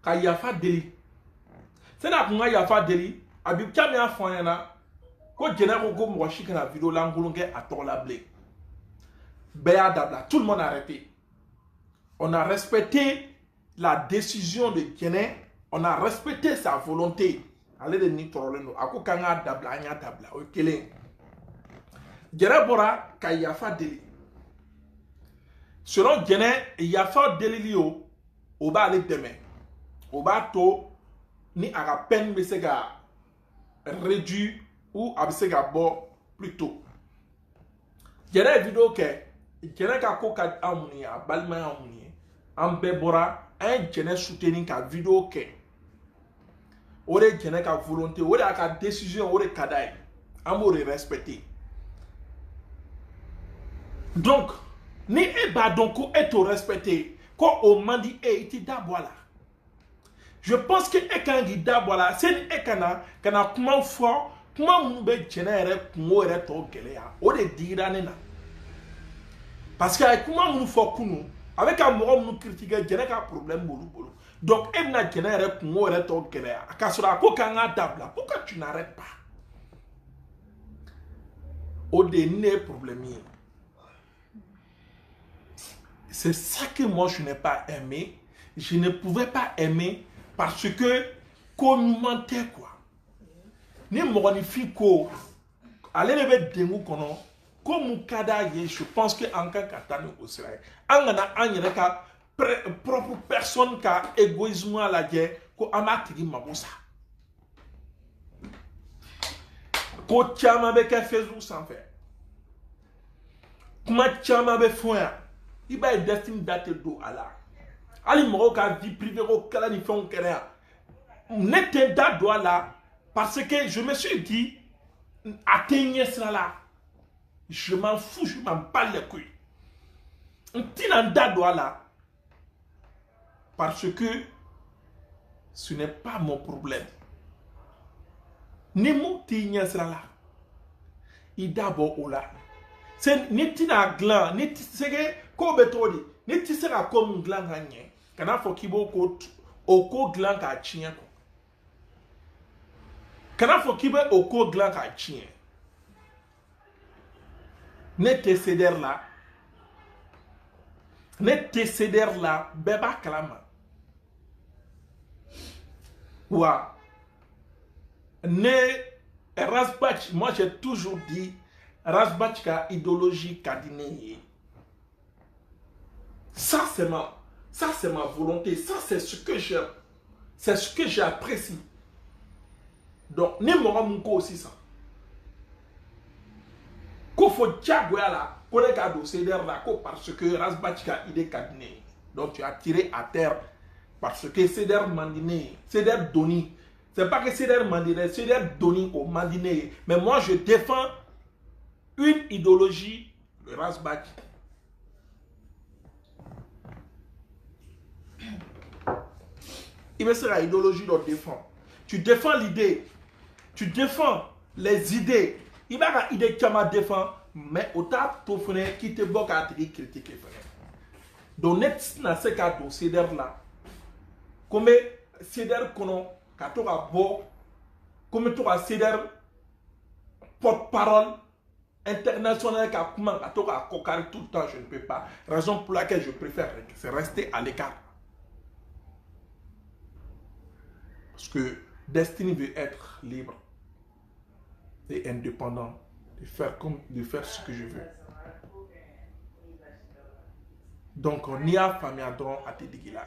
ka yafa deli. C'est là qu'on a yafa deli. Abib kami a fond yana. Ko général ko mo shi kana vidéo l'angolonge a tor la blé. Béa dabla, tout le monde a arrêté. On a respecté la décision de Guinée, on a respecté sa volonté. Allez de ni toroleno, ako kanga dabla nya dabla, o kele. Général bora ka yafa deli. Selon Guinée, il y a fort délilio au bas aller demain. Au bas tôt, ni à la peine mais c'est réduit ou à c'est bon plus tôt. Guinée vidéo que Guinée ka ko ka amuni a balma amuni en bebora un Guinée soutenir ka vidéo que ore Guinée ka volonté ore ka décision ore kadai amour respecté. Donc ni e ba donc est au respecté ko o mandi e iti da voilà. Je pense que Ekangida, voilà, c'est Ekana, kana comment fort, comment moube génère, comment est ton gelea, ou de diranena. Parce que comment nous faut nous, avec un mot nous critiquer, il y a un problème bolo. Donc, il y a un génère, comment est ton gelea. Akasura, pourquoi tu n'arrêtes pas? Au dernier problème. C'est ça que moi je n'ai pas aimé. Je ne pouvais pas aimer parce que qu'on nous mentait quoi. Ni moronifi ko allez lever dengu kono comme kada ye je pense que en cas katani au Israël. Angana anyere ka propre personne ka égoïsme à la guerre ko amatigi mabusa. Ko chama be ka Facebook sans faire. Kuma chama be foya. Il va être destiné d'être do à la. Ali moro ka vie privée au kala ni fon kere. N'était d'ado à la parce que je me suis dit atteignez cela là. Je m'en fous, je m'en bats les couilles. Un d'ado à la parce que ce n'est pas mon problème. Ni mon tigné cela là. Il d'abord au là. C'est ni tina glan ni c'est ko betodi ni tisera comme glan gagné kana fo kibo ko oko glan ka chien ko kana fo kibo oko glan ka chien ne te céder là beba kalama wa ne Rasbach, moi j'ai toujours dit Rasbach ka idéologie kadine. Ça c'est ma volonté, ça c'est ce que j'aime. C'est ce que j'apprécie. Donc ne m'aura mon co aussi ça. Ko fo diagoya là, ko le ka do céder là parce que Rasbach ka idée kadine. Donc tu as tiré à terre parce que céder mandiné, céder doni. C'est pas que céder mandiné, céder doni au mandiné, mais moi je défends une idéologie, le Rasbach. Il me sera idéologie de défend. Tu défends l'idée. Tu défends les idées. Il va y avoir idée que tu défends, mais autant tu fais qui te bloque à te critiquer. Donc, net dans ce cas de céder là. Comme céder qu'on a tout à beau, comme tu as céder porte-parole international à tout le temps, je ne peux pas. Raison pour laquelle je préfère, c'est rester à l'écart. Parce que Destiny veut être libre et indépendant, de faire ce que je veux. Donc, on y a Famiadron à Tédigila.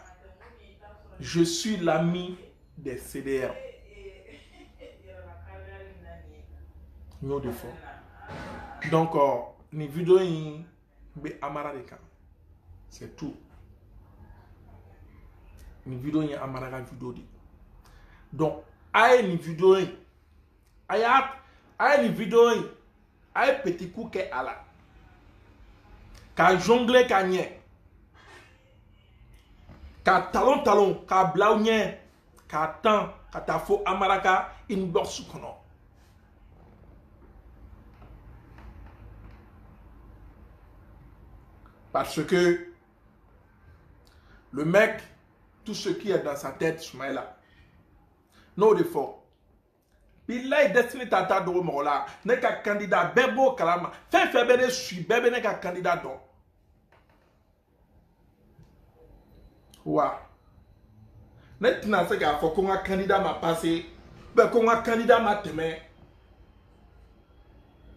Je suis l'ami des CDR. Nous de fond. Donc, les vidéos sont amara de cas. C'est tout. Les vidéos sont amara de vidéo. Donc, aïe les vidéos, aïe les vidéos, aïe petit coup qu'est à la. Qu'à jongler qu'à nier. Qu'à talon, qu'à blaounier, qu'à temps, qu'à ta faux amaraka, une bourse qu'on a. Parce que le mec, tout ce qui est dans sa tête, Soumaïla, non de fort. Puis là, il destine tata de Romola, n'est qu'un candidat, bebo kalama, fait bébé suis, bébé n'est qu'un candidat donc. Ouah. Maintenant, c'est qu'il faut qu'un candidat m'a passé, ben qu'un candidat m'a temé.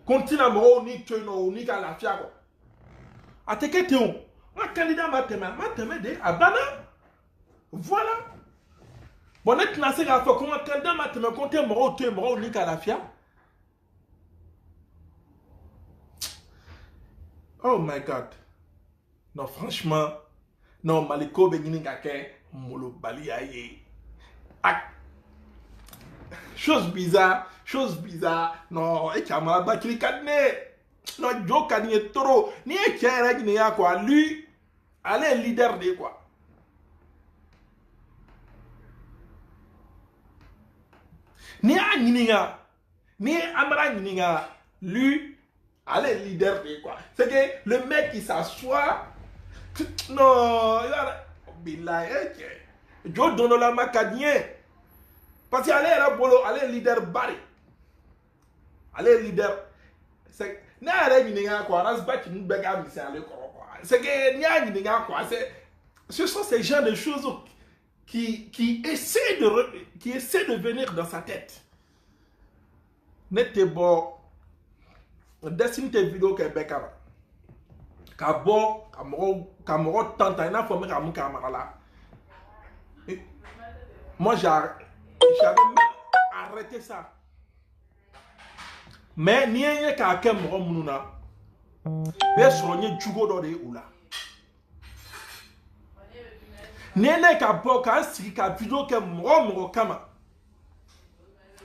Continue à me ni tu no ni qu'à la fiago. A te que un candidat m'a temé de Abana. Voilà. Bon, maintenant, c'est qu'il faut qu'un candidat m'a temé, quand tu es mort, ni qu'à la fiago. Oh my God. Non, franchement, non, Maliko Beningake, Molo Baliaye. Chose bizarre. Non, et Kamala Bakri Kadne. Non, Joe Kadne Toro. Ni et Kéré quoi. Lui, elle est leader de quoi. Ni Anininga, ni Amara Nininga, lui, allez, leader de quoi. C'est que le mec qui s'assoit, non, Billah, Joe Donola Macadien. Parce qu'il allait leader Barry. Allez, leader. C'est que ce sont ces gens de choses qui essaient de venir dans sa tête. N'était bon. Dessine tes vidéos Québec. Kabo, Kamoro, Tanta, il a formé Kamou Kamara. Moi, j'avais même arrêté ça. Mais ni un ka kem mo mununa be soronye jugo do de ula ni ne ka bo ka sigi ka video ke mo kama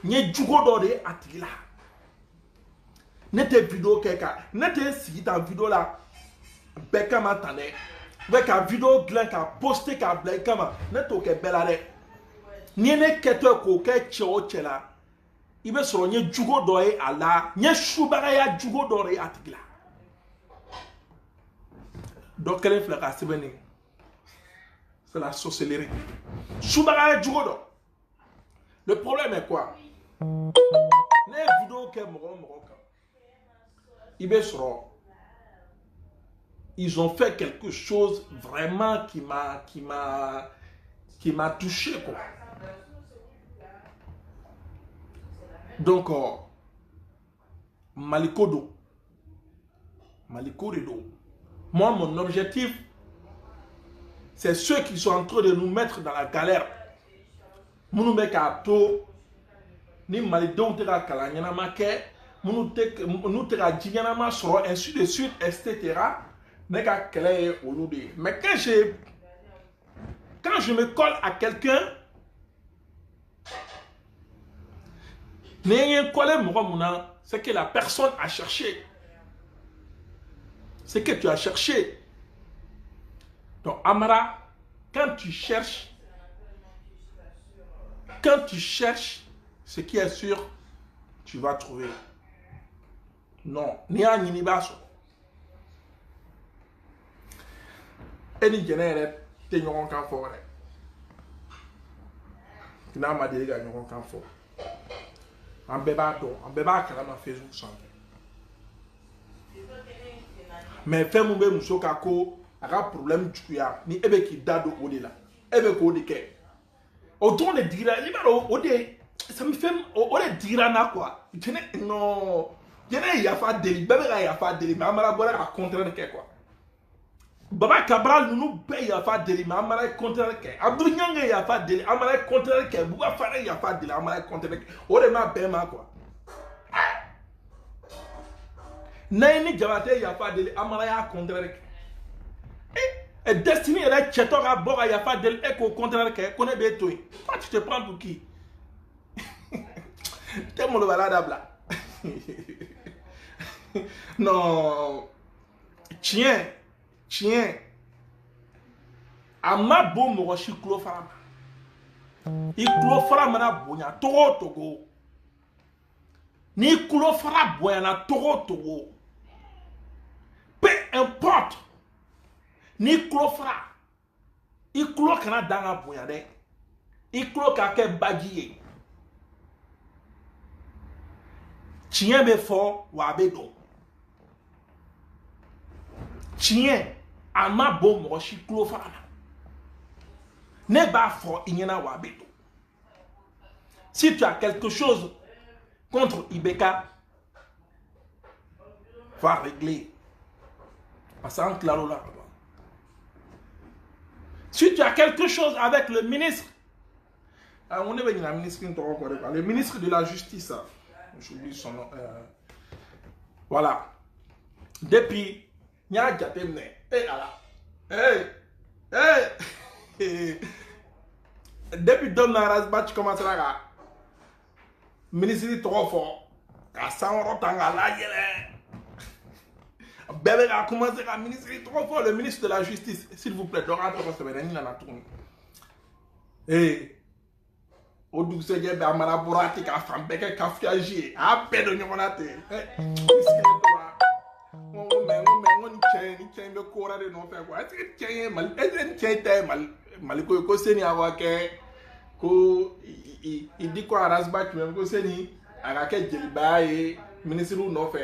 nye jugo do de atila ne te video ke ka ne te sigi ta video la be kama tane be ka video glen ka poster ka bla kama ne to ke belare ni ne keto ko ke cho chela il sur nye jugo doye ala nye shubara jugo dore atigla donc quel est le c'est la sorcellerie shubara jugo do. Le problème est quoi? Les vidéos que ils ont fait quelque chose vraiment qui m'a touché quoi. Donc, Malikodo. Moi, mon objectif, c'est ceux qui sont en train de nous mettre dans la galère. Nous mettons ni malidon te la kalanyana make, nous te la djiganama soro, ainsi de suite, etc. Mais quand je me colle à quelqu'un, c'est que la personne a cherché. C'est que tu as cherché. Donc, Amara, quand tu cherches, ce qui est sûr, tu vas trouver. Non, ni a ni baso. Et ni genere, te nyon kan fo re. Kina ma dele ga nyon kan fo. En bébé ma Facebook santé. Mais fait mon bé muso kako a problème du kuya ni ebe ki dado odela. Ebe ko de ke. Autant de dira, il va ode ça me fait ode dira na quoi. Non, il y a pas de bébé il y a pas de mais amara bola a contraire ke quoi. Baba Cabral nous paye à faire de amara contraire ke. Abdou Nyanga y a pas de amara contraire ke. Bouba Fara y a pas de amara contraire ke. Ode ma bema quoi. Naini Jabate y a pas de amara contraire ke. Et destiné est chetora bora y a pas de éco contraire que connaît bien toi. Toi tu te prends pour qui? T'es mon balade là. Non. Tiens. Ama bo mo shi klo fara. I klo fara mana bonya togo. Ni klo fara bonya na togo. Peu importe. Ni klo fara. I klo kana danga bonya de. I klo ka ke bagiye. Tien be fo wa be do. Tien ama bo mo shi klo fara. Ne ba fo inyana wa be do. Si tu as quelque chose contre Ibeka, va régler. Parce que claro là. Si tu as quelque chose avec le ministre, on est venu à le ministre de la Justice, j'oublie son nom. Voilà. Depuis, il y a un jatemne. Depuis Dom Narazba, tu commences à ministre est trop fort. Quand ça on retang à la gueule. Bébé a commencé à ministre est trop fort. Le ministre de la Justice, s'il vous plaît, Dora Toro se venir dans la tournée. o dugusɛjɛ bɛ a mana bɔra ten k'a fan bɛɛ kɛ kafiyazi ye a y'a bɛɛ don ɲɔgɔn na ten n ko ni cɛ in bɛ ko wɛrɛ de nɔfɛ quoi est-ce que cɛ ye Mali est-ce que ni cɛ in ta ye Mali ko ye ko Seni a ka kɛ ko i di ko Arasba tun ko Seni a ka kɛ jeliba ye ministre nɔfɛ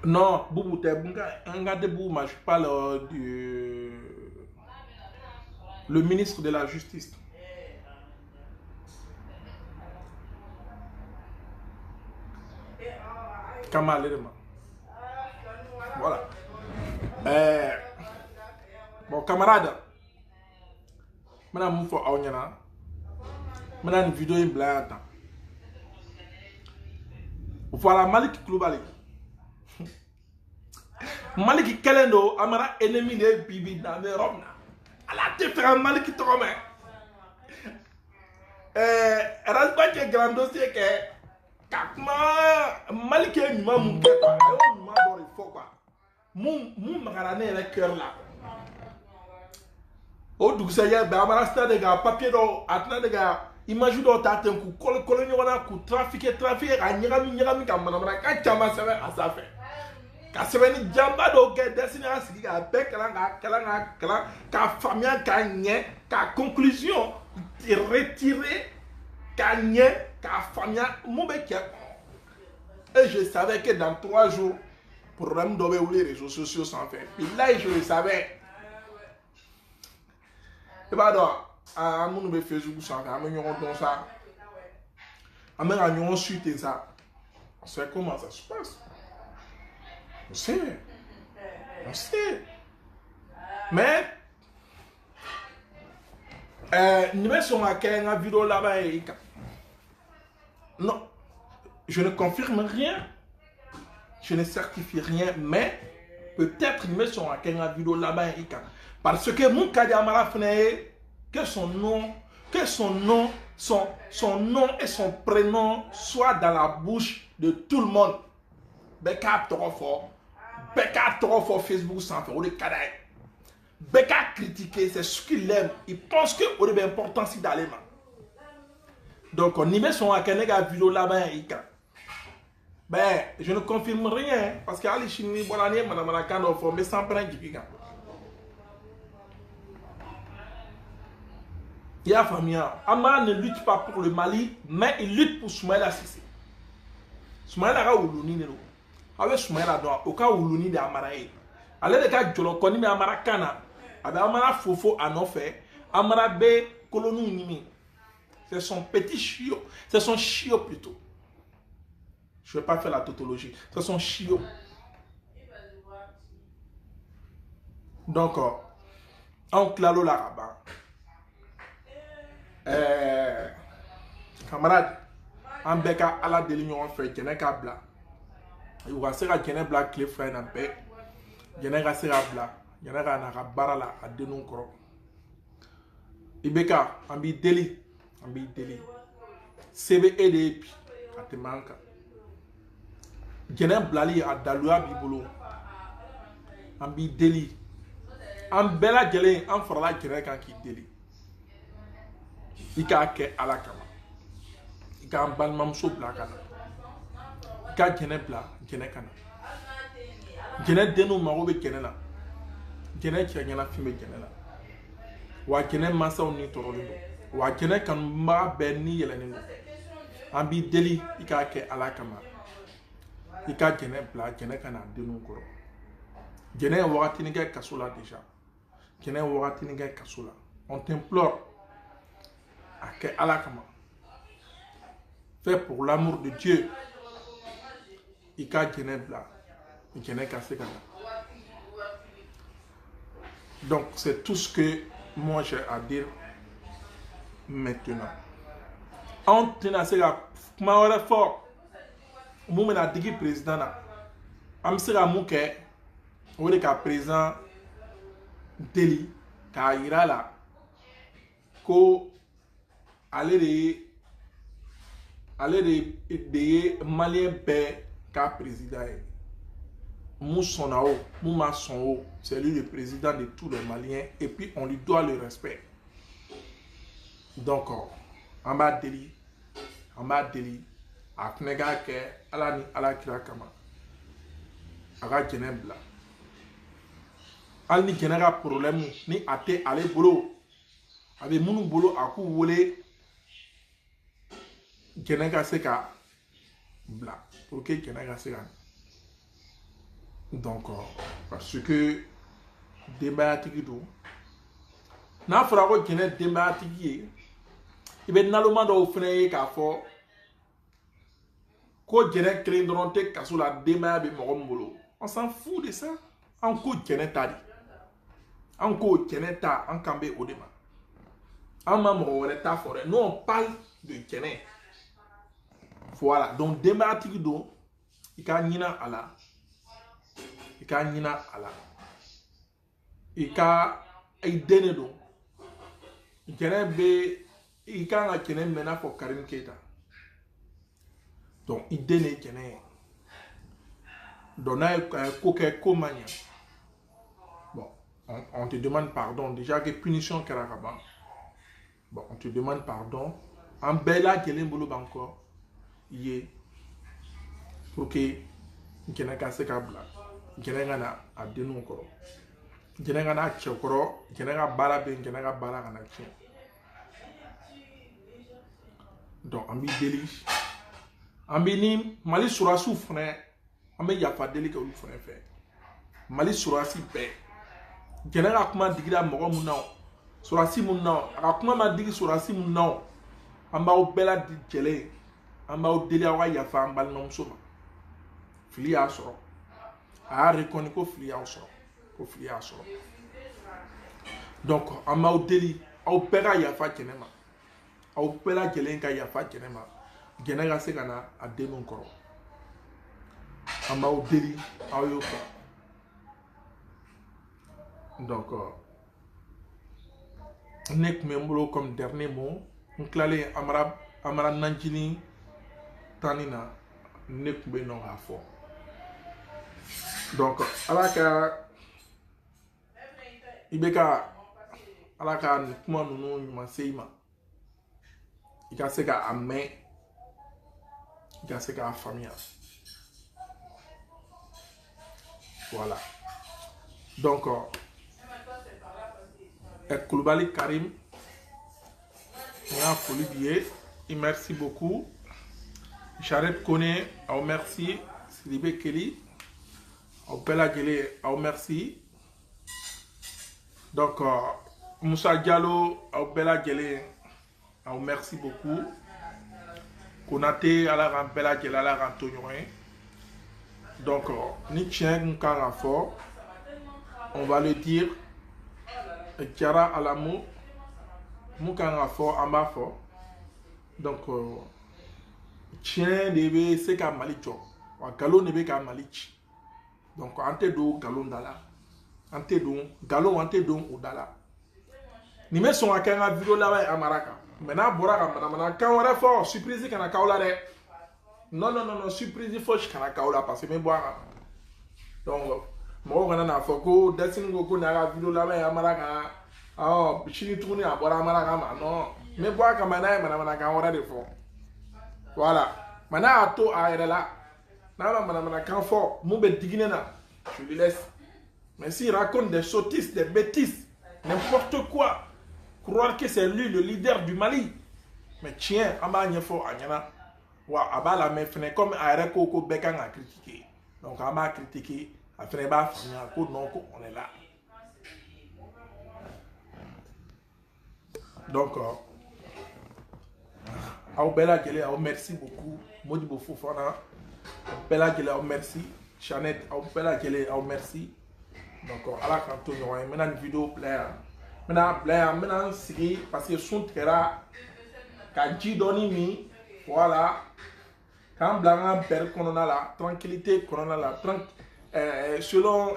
non Boubou t'es regardez Boubou, moi je parle du le ministre de la Justice. Kamal Elema. Voilà. Bon camarade, maintenant faut aonyana. Maintenant une vidéo in blague. Voilà Malik Koulibaly. Malik Kelendo amara ennemi de Bibi na me romna. Ala te faire Malik Tromé. Rasba qui est grand dossier que Malik est mima mon cœur quoi. Ayo mima dans il faut quoi. Mon magarane le cœur là. O dugusaya ba amara stade de gars papier do atna de gars image do taten ku kolonyo wana ku trafic a nyagami ka manamara ka chama sebe asafe. Ka sebeni jamba do ke desine asiki ka be kala ka famia ka nye ka conclusion retirer ka nye ka famia mo be ke. Et je savais que dans 3 jours problème doit les réseaux sociaux sans faire. Puis là je le savais. Et bah donc à mon be Facebook sans faire, mais on dans ça. À me gagner suite et ça. On sait comment ça se passe. On sait. Mais, nous sommes à quelle vidéo là-bas. Non, je ne confirme rien. Je ne certifie rien. Mais, peut-être nous sommes à quelle vidéo là-bas. Parce que mon cas d'Amara Fnae, que son nom et son prénom soient dans la bouche de tout le monde. Beka trop fort Facebook sans faire le cadavre. Beka critiquer, c'est ce qu'il aime. Il pense que on est important si d'aller. Donc on y met son akanega vidéo là-bas. Ben je ne confirme rien parce que Ali Chini Bolani madame la cano formé sans prendre du piquant. Il y a famille. Amara ne lutte pas pour le Mali, mais il lutte pour Soumaïla Sissé. Soumaïla a oulouni nero. Avec Soumaïla doit au cas oulouni de Amara e. Ale de ka jolo koni me Amara kana. Avec Amara fofo anofe. Amara be kolonou nimi. C'est son petit chiot. C'est son chiot plutôt. Je ne vais pas faire la tautologie. C'est son chiot. Donc, en clalo l'arabe. Camarade, en beka à la déligne fait Geneka bla. Il va se faire bla clé frère na be. Geneka sera bla. Geneka na barala à denon kro. Ibeka ambi deli. CBE de epi ate manka. Genek blali a dalua bibolo. Ambi deli. Am bela gele am farala Geneka ki deli. Ika ke ala kama. Ika ban mamso bla kana. Ika gene bla gene kana. Gene denu mago be gene la. Gene ki nyana fime gene la. Wa gene masa oni torolo. Wa gene kan ma be ni yeleni. Ambi deli ika ke ala kama. Ika gene bla gene kana denu koro. Gene wakati ni ke kasula déjà. Gene wakati ni ke kasula. On t'implore. Que Allah fait pour l'amour de Dieu. Il a donc c'est tout ce que moi j'ai à dire maintenant. On tient à la fort. Moi je suis président. Je suis le président Deli Kaira là. Ko aller de malien père ka président Moussonao, Mouma Sonao, c'est lui le président de tous les Maliens et puis on lui doit le respect. Donc, en bas délit, à Knega ke ala ni ala kira kama, aga jenen bla. Al ni genera problème ni ate ale bolo, avec munu bolo aku wole genega seka bla, pour que genega seka. Donc, parce que denbayatigi do n'a fɔra ko jɛnɛ denbayatigi ye i bɛ naloma dɔw fɛnɛ ye k'a fɔ ko jɛnɛ kelen dɔrɔn tɛ kaso la denbaya bɛ mɔgɔ min bolo on s'en fout de ça an ko jɛnɛ ta de an ko jɛnɛ ta an kan bɛ o de ma an ma mɔgɔ wɛrɛ ta fɔ dɛ nous on parle de jɛnɛ voilà donc denbayatigi do i ka ɲina a la i ka ɲina a la i ka i den de don jɛnɛ bɛ i kan ka jɛnɛ minɛ n'a fɔ Karim Keita donc i den de jɛnɛ ye donc n'a ye ko kɛ ko man ɲɛ bon on te demande pardon déjà que punition kɛra ka ban bon on te demande pardon an bɛɛ lajɛlen bolo b'an kɔ ye pour que jɛnɛ ka se ka bila jɛnɛ ka na a denw kɔrɔ jɛnɛ ka na a cɛ kɔrɔ jɛnɛ ka baara bɛ jɛnɛ ka baara ka na tiɲɛ donc an b'i deli an bɛ ni Mali surasiw fana an bɛ yafa deli kɛ olu fana fɛ Mali surasi bɛɛ jɛnɛ ka kuma digira mɔgɔ mun na surasi mun na a ka kuma ma digi surasi mun na an b'aw bɛɛ lajɛlen an b'aw deli aw ka yafa an balimamuso ma fili y'a sɔrɔ a y'a reconnu ko fili y'aw sɔrɔ ko fili y'a sɔrɔ donc an b'aw deli aw bɛɛ ka yafa jɛnɛ ma aw bɛɛ lajɛlen ka yafa jɛnɛ ma jɛnɛ ka se ka na a denw kɔrɔ an b'aw deli aw y'o fɔ donc ne tun bɛ n bolo comme dernier mot n tilalen Amara Nanjini tanni na ne tun bɛ nɔ k'a fɔ donc ala ka i bɛ ka ala ka nin kuma ninnu ɲuman se i ma i ka se ka a mɛn i ka se k'a faamuya voilà donc Kulibali Karim n y'a foli b'i ye merci beaucoup Charette Kone aw merci Sidibé Kelly aw bɛɛ lajɛlen aw merci donc Moussa Diallo aw bɛɛ lajɛlen aw merci beaucoup Konate ala k'an bɛɛ lajɛlen ala k'an to ɲɔgɔn ye donc ni tiɲɛ kun kan ka fɔ on va le dire Jara Alamo mun kan ka fɔ an b'a fɔ donc tiɲɛ de bɛ se ka Mali jɔ wa nkalon de bɛ ka Mali ci donc an tɛ don nkalon da la an tɛ don nkalon an tɛ don o da la nin bɛ sɔn ka kɛ n ka video laban ye Amara kan mais n'a bɔra ka manamanakan wɛrɛ fɔ surprise kana k'aw la dɛ non surprise fosi kana k'aw la parce que n bɛ bɔ a kan donc mɔgɔw kana n'a fɔ ko Destiny ko nin y'a ka video laban ye Amara kan sini tuguni a bɔra Amara kan ma non n bɛ bɔ a kan n'a ye manamanakan wɛrɛ de fɔ voilà mais n'a y'a to a yɛrɛ la n'a ma manamanakan fɔ mun bɛ digi ne na je lui laisse mais s'il raconte des sottises des bêtises n'importe quoi croire que c'est lui le leader du Mali mais tiɲɛ an b'a ɲɛfɔ a ɲɛna wa a b'a lamɛn fɛnɛ comme a yɛrɛ ko bɛɛ kan ka critiquer donc an b'a critiquer a fɛnɛ b'a faamuya ko non ko on est là donc aw bɛɛ lajɛlen aw merci beaucoup Modibo Fofana aw bɛɛ lajɛlen aw merci Chanette aw bɛɛ lajɛlen aw merci donc ala k'an to ɲɔgɔn ye n bɛna nin video bila yan n bɛna n sigi parce que sun tigɛra ka ji dɔɔni min voilà k'an bila an ka bɛri kɔnɔna la tranquillité kɔnɔna la selon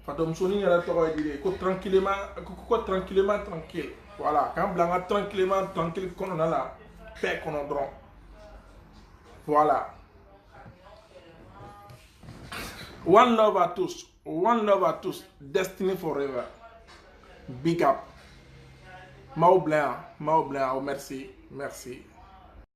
fatomusonin yɛrɛ tɔgɔ ye di de ko tranquillement tranquille voilà k'an bila an ka tranquillement tranquille kɔnɔna la paix kɔnɔ dɔrɔn voilà One love à tous. One love à tous. Destiny forever. Big up. Mao Blanc. Merci. Merci.